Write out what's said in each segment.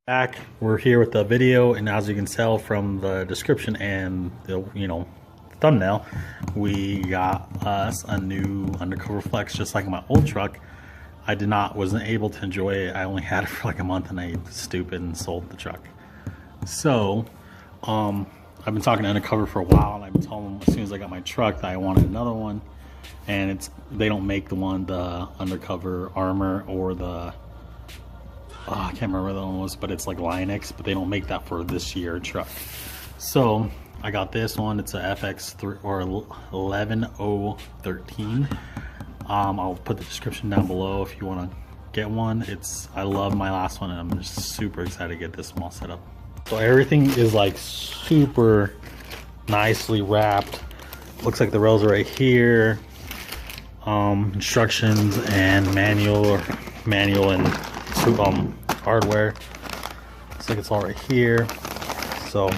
Back, we're here with the video, and as you can tell from the description and the thumbnail, we got us a new Undercover Flex, just like my old truck. Wasn't able to enjoy it. I only had it for like a month, and I stupid and sold the truck. So, I've been talking to Undercover for a while, and I've been telling them as soon as I got my truck that I wanted another one, and they don't make the Undercover Armor or the I can't remember what the one was, but it's like Linux, but they don't make that for this year truck. So I got this one. It's a FX3 or 11013. I'll put the description down below if you want to get one. I love my last one, and I'm just super excited to get this one all set up. So everything is like super nicely wrapped. Looks like the rails are right here. Instructions and manual and hardware. Looks like it's all right here. So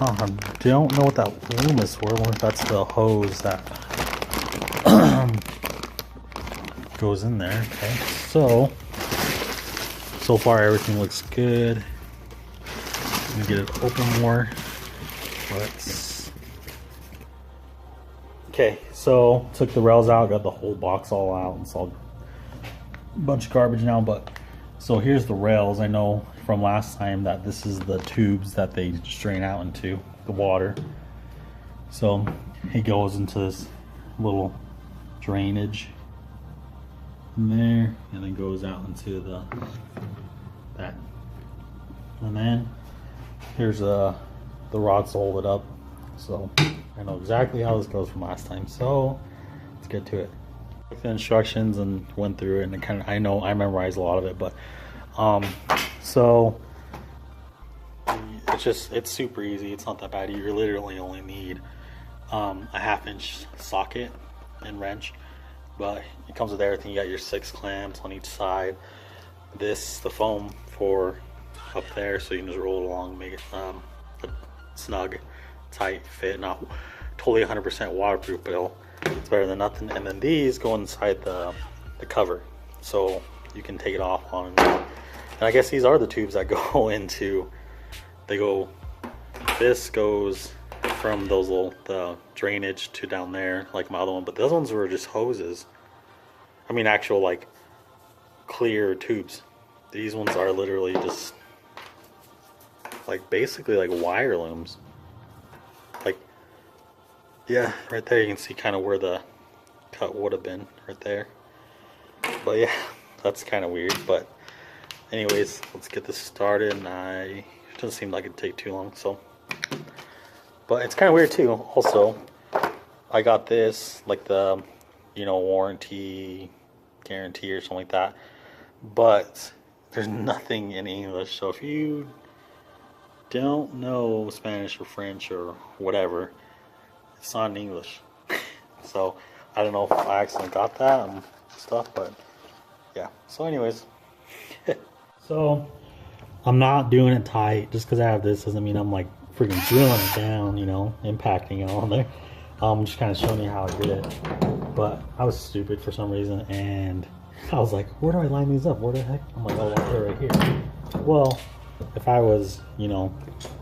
I don't know what that loom is for. I wonder if that's the hose that goes in there. Okay, so far everything looks good. Let me get it open more. Okay, so took the rails out, got the whole box all out. It's all a bunch of garbage now, but so here's the rails. I know from last time that this is the tubes that they drain out into the water. So it goes into this little drainage in there, and then goes out into that. And then here's the rods to hold it up. So I know exactly how this goes from last time. So let's get to it. The instructions and went through it, and I memorized a lot of it, but so it's super easy. It's not that bad. You literally only need a 1/2-inch socket and wrench, but it comes with everything. You got your 6 clamps on each side, the foam for up there, so you can just roll it along and make it a snug, tight fit. Not totally 100% waterproof, but it's better than nothing. And then these go inside the cover, so you can take it off on and on. And I guess these are the tubes that go into. This goes from the drainage to down there, like my other one. But those ones were just hoses. I mean, actual like clear tubes. These ones are literally just like basically like wire looms. Like, yeah, right there you can see kind of where the cut would have been right there. But yeah, that's kind of weird. But anyways, let's get this started. And it doesn't seem like it'd take too long. So, but it's kind of weird too. Also, I got this like the warranty guarantee or something like that, but there's nothing in English. So if you don't know Spanish or French or whatever, it's not in English. So I don't know if I accidentally got that and stuff, but yeah. So anyways, so I'm not doing it tight. Just because I have this doesn't mean I'm like freaking drilling it down, impacting it on there. I'm just kind of showing you how I did it. But I was stupid for some reason, and I was like, where do I line these up? Where the heck? I'm like, oh, they're right here. Well, if I was,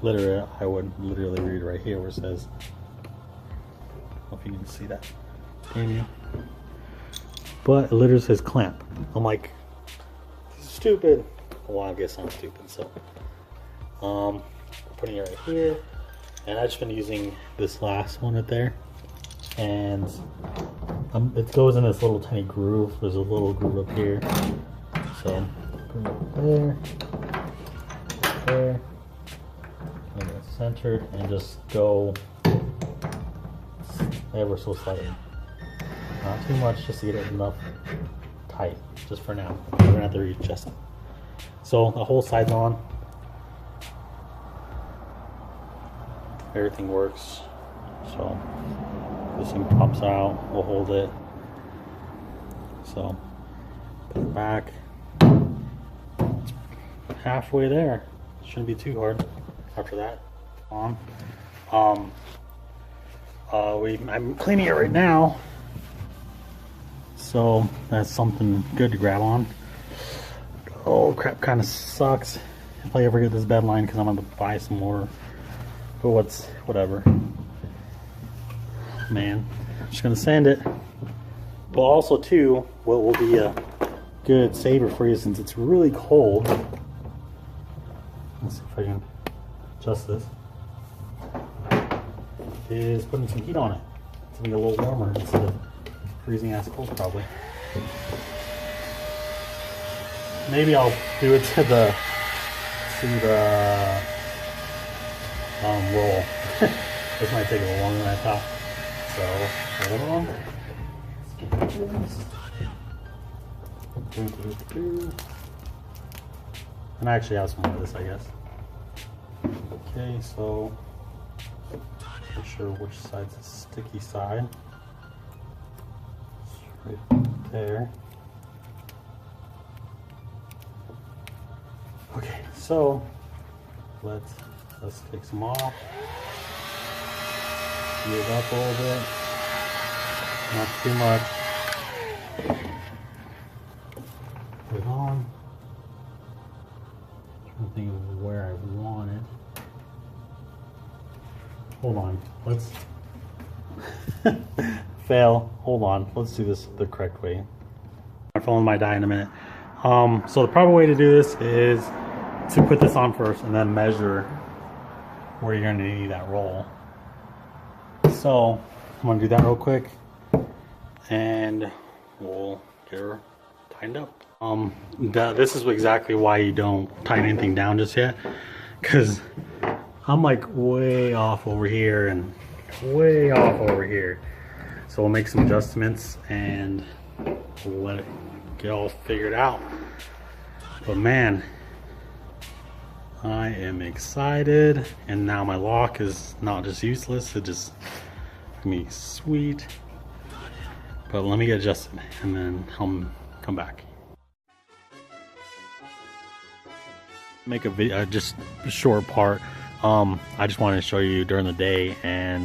literate, I would literally read right here where it says, I don't know if you can see that. Maybe. But it literally says clamp. I'm like, stupid. Well, I guess I'm stupid. So, putting it right here. And I've just been using this last one right there. And it goes in this little tiny groove. There's a little groove up here. So, put it up there. And it's centered, and just go ever so slightly. Not too much, just to get it enough tight, just for now. We're gonna have to readjust it. So the whole side's on. Everything works. So this thing pops out, we'll hold it. So put it back. It's halfway there. Shouldn't be too hard after that. I'm cleaning it right now. So that's something good to grab on. Oh crap, kind of sucks. if I ever get this bed line, because I'm gonna buy some more. But whatever. Man, I'm just gonna sand it. But also too, what will be a good saver for you since it's really cold. Let's see if I can adjust this. Is putting some heat on it to be a little warmer instead of freezing ass cold probably. Maybe I'll do it to the roll. This might take a little longer than I thought. So hold on. And I actually have some more of this, I guess. Okay, so not sure which side's the sticky side. It's right there. Okay, so let's take some off. Heat it up a little bit. Not too much. Put it on. I'm trying to think of where I want it. Hold on. Let's fail. Hold on. Let's do this the correct way. My phone might die in a minute. So the proper way to do this is to put this on first and then measure where you're going to need that roll. So I'm going to do that real quick and we'll get her tightened up. This is exactly why you don't tighten anything down just yet, because I'm like way off over here and way off over here. So we'll make some adjustments and we'll let it get all figured out. But man, I am excited, and now my lock is not just useless, it just gonna be sweet. But let me get adjusted and then I'll come back. Make a video, just a short part. I just wanted to show you during the day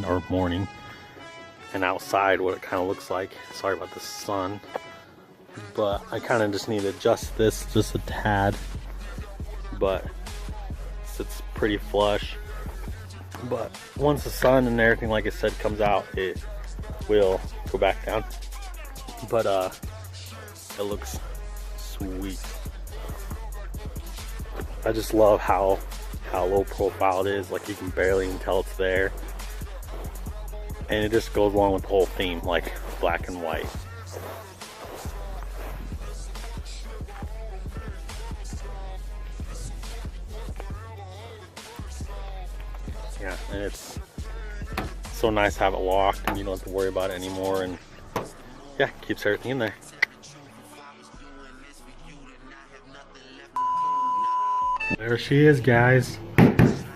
or morning and outside what it kind of looks like. Sorry about the sun, but I kind of just need to adjust this just a tad, but it's pretty flush. But once the sun and everything, like I said, comes out, it will go back down. But it looks sweet. I just love how low profile it is. Like, you can barely even tell it's there, and it just goes along with the whole theme, like black and white. Yeah, and it's so nice to have it locked and you don't have to worry about it anymore, and yeah, keeps everything in there. There she is, guys.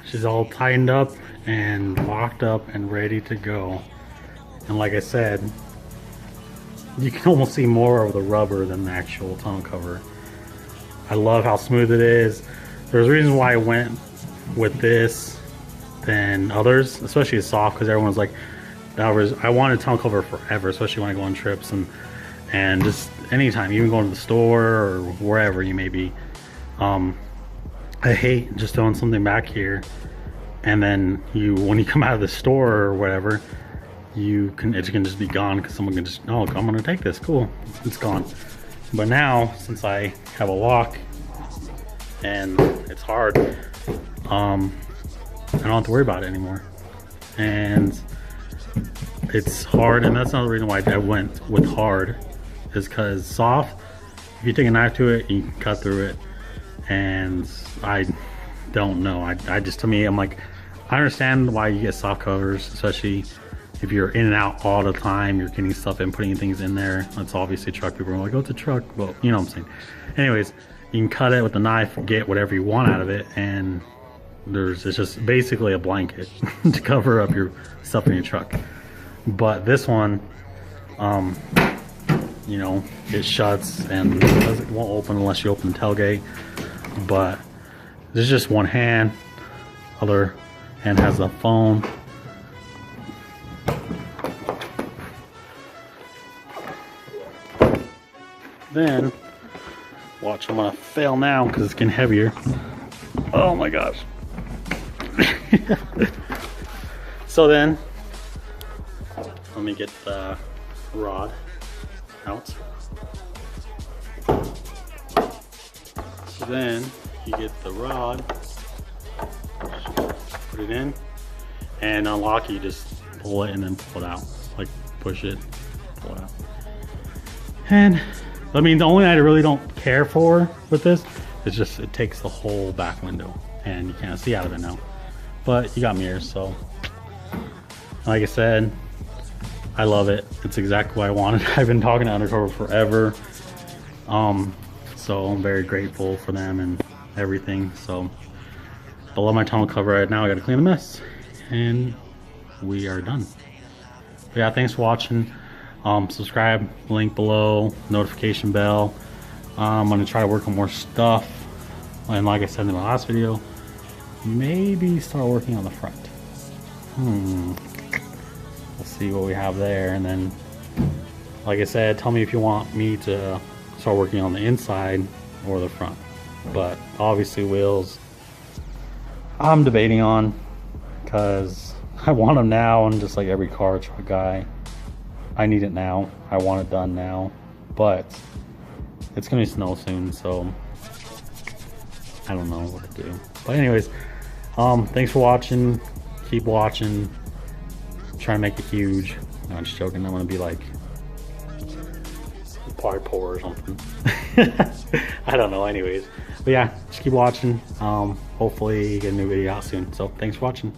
She's all tightened up and locked up and ready to go. And like I said, you can almost see more of the rubber than the actual tonneau cover. I love how smooth it is. There's a reason why I went with this than others, especially it's soft, because everyone's like, I wanted tonneau cover forever, especially when I go on trips and just anytime, even going to the store or wherever you may be. I hate just throwing something back here and then when you come out of the store or whatever, it can just be gone, because someone can just, oh, I'm gonna take this, cool, it's gone. But now, since I have a lock and it's hard, I don't have to worry about it anymore. And it's hard, and that's another reason why I went with hard, is because soft, if you take a knife to it, you can cut through it. And I don't know, I just, to me, I'm like, I understand why you get soft covers, especially if you're in and out all the time, you're getting stuff and putting things in there. That's obviously truck people are like, oh, it's a truck, well, you know what I'm saying. Anyways, you can cut it with a knife, get whatever you want out of it, and it's just basically a blanket to cover up your stuff in your truck. But this one, you know, it shuts and it won't open unless you open the tailgate. But there's just one hand, other hand has the phone. Then watch, I'm gonna fail now because it's getting heavier. Oh my gosh. So then, let me get the rod out. So then you get the rod, put it in, and unlock it. You just pull it and then pull it out. Like push it, pull it out. And I mean, the only thing I really don't care for with this is just it takes the whole back window and you can't see out of it now. But you got mirrors, so like I said, I love it. It's exactly what I wanted. I've been talking to Undercover forever. So I'm very grateful for them and everything. So below my tunnel cover right now, I gotta clean the mess and we are done. But yeah, thanks for watching. Subscribe, link below, notification bell. I'm gonna try to work on more stuff. And like I said in my last video, maybe start working on the front. We'll see what we have there. And then, like I said, tell me if you want me to start working on the inside or the front. But obviously wheels, I'm debating on, because I want them now, and just like every car truck guy, I need it now. I want it done now. But it's gonna be snow soon, so I don't know what to do. But anyways, thanks for watching. Keep watching. Try to make it huge. No, I'm just joking. I'm gonna be like probably poor or something. I don't know. Anyways, but yeah, just keep watching. Hopefully get a new video out soon. So thanks for watching.